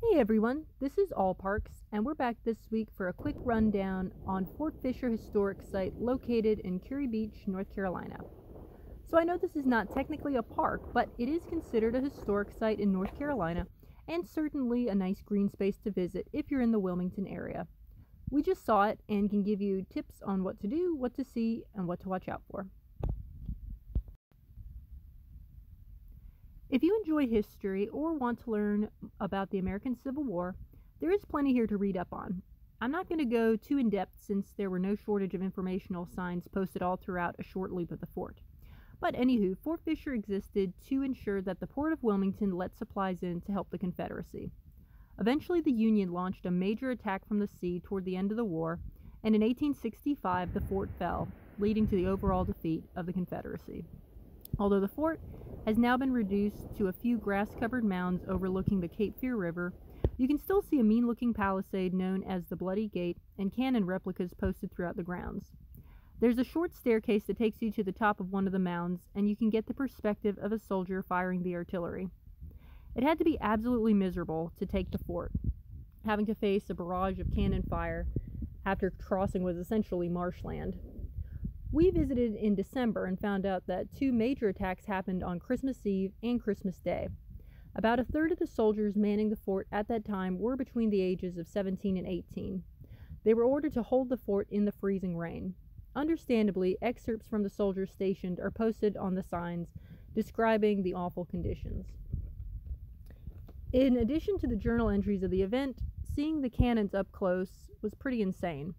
Hey everyone, this is All Parks, and we're back this week for a quick rundown on Fort Fisher Historic Site located in Curie Beach, North Carolina. So I know this is not technically a park, but it is considered a historic site in North Carolina, and certainly a nice green space to visit if you're in the Wilmington area. We just saw it and can give you tips on what to do, what to see, and what to watch out for. If you enjoy history or want to learn about the American Civil War, there is plenty here to read up on. I'm not going to go too in depth since there were no shortage of informational signs posted all throughout a short loop of the fort. But anywho, Fort Fisher existed to ensure that the Port of Wilmington let supplies in to help the Confederacy. Eventually, the Union launched a major attack from the sea toward the end of the war, and in 1865 the fort fell, leading to the overall defeat of the Confederacy. Although the fort has now been reduced to a few grass-covered mounds overlooking the Cape Fear River, you can still see a mean-looking palisade known as the Bloody Gate and cannon replicas posted throughout the grounds. There's a short staircase that takes you to the top of one of the mounds, and you can get the perspective of a soldier firing the artillery. It had to be absolutely miserable to take the fort, having to face a barrage of cannon fire after crossing was essentially marshland. We visited in December and found out that two major attacks happened on Christmas Eve and Christmas Day. About a third of the soldiers manning the fort at that time were between the ages of 17 and 18. They were ordered to hold the fort in the freezing rain. Understandably, excerpts from the soldiers stationed are posted on the signs describing the awful conditions. In addition to the journal entries of the event, seeing the cannons up close was pretty insane.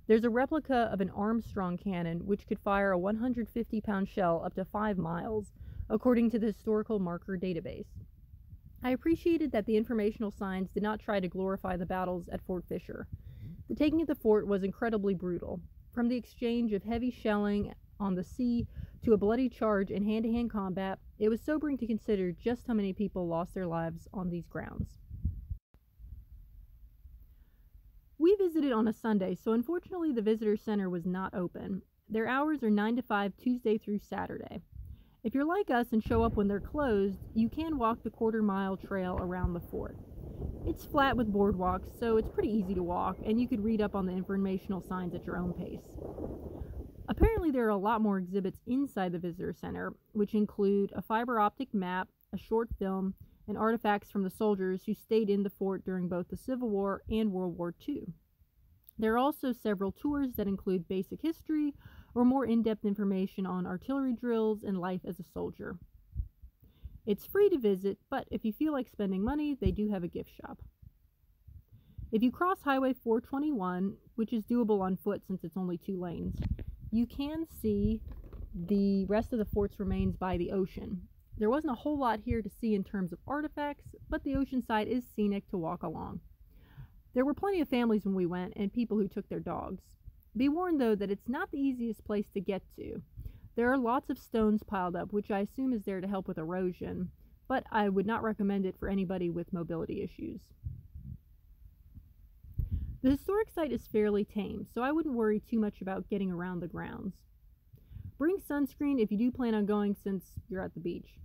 There's a replica of an Armstrong cannon which could fire a 150-pound shell up to 5 miles, according to the Historical Marker database. I appreciated that the informational signs did not try to glorify the battles at Fort Fisher. The taking of the fort was incredibly brutal. From the exchange of heavy shelling on the sea to a bloody charge in hand-to-hand combat, it was sobering to consider just how many people lost their lives on these grounds. We visited on a Sunday, so unfortunately the visitor center was not open. Their hours are 9 to 5 Tuesday through Saturday. If you're like us and show up when they're closed, you can walk the quarter-mile trail around the fort. It's flat with boardwalks, so it's pretty easy to walk, and you could read up on the informational signs at your own pace. Apparently there are a lot more exhibits inside the visitor center, which include a fiber optic map, a short film, and artifacts from the soldiers who stayed in the fort during both the Civil War and World War II. There are also several tours that include basic history or more in-depth information on artillery drills and life as a soldier. It's free to visit, but if you feel like spending money, they do have a gift shop. If you cross Highway 421, which is doable on foot since it's only 2 lanes, you can see the rest of the fort's remains by the ocean. There wasn't a whole lot here to see in terms of artifacts, but the oceanside is scenic to walk along. There were plenty of families when we went, and people who took their dogs. Be warned, though, that it's not the easiest place to get to. There are lots of stones piled up, which I assume is there to help with erosion, but I would not recommend it for anybody with mobility issues. The historic site is fairly tame, so I wouldn't worry too much about getting around the grounds. Bring sunscreen if you do plan on going since you're at the beach.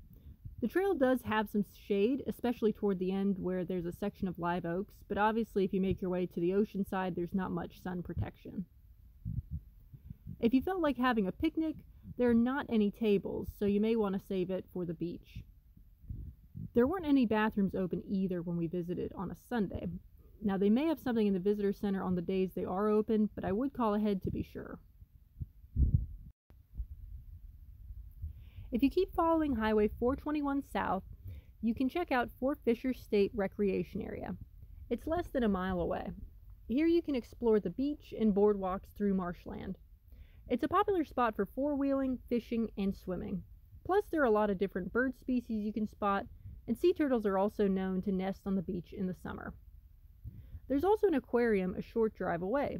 The trail does have some shade, especially toward the end where there's a section of live oaks, but obviously if you make your way to the ocean side, there's not much sun protection. If you felt like having a picnic, there are not any tables, so you may want to save it for the beach. There weren't any bathrooms open either when we visited on a Sunday. Now they may have something in the visitor center on the days they are open, but I would call ahead to be sure. If you keep following Highway 421 south, you can check out Fort Fisher State Recreation Area. It's less than a mile away. Here you can explore the beach and boardwalks through marshland. It's a popular spot for four-wheeling, fishing, and swimming. Plus there are a lot of different bird species you can spot, and sea turtles are also known to nest on the beach in the summer. There's also an aquarium a short drive away.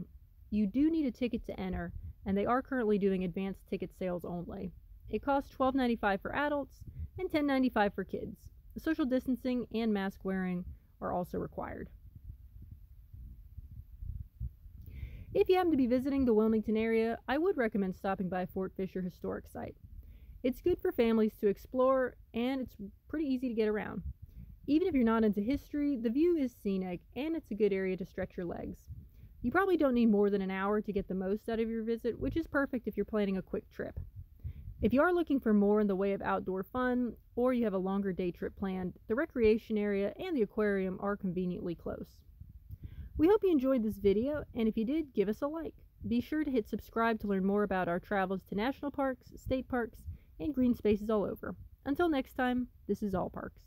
You do need a ticket to enter, and they are currently doing advanced ticket sales only. It costs $12.95 for adults and $10.95 for kids. Social distancing and mask wearing are also required. If you happen to be visiting the Wilmington area, I would recommend stopping by Fort Fisher Historic Site. It's good for families to explore, and it's pretty easy to get around. Even if you're not into history, the view is scenic and it's a good area to stretch your legs. You probably don't need more than an hour to get the most out of your visit, which is perfect if you're planning a quick trip. If you are looking for more in the way of outdoor fun, or you have a longer day trip planned, the recreation area and the aquarium are conveniently close. We hope you enjoyed this video, and if you did, give us a like. Be sure to hit subscribe to learn more about our travels to national parks, state parks, and green spaces all over. Until next time, this is All Parks.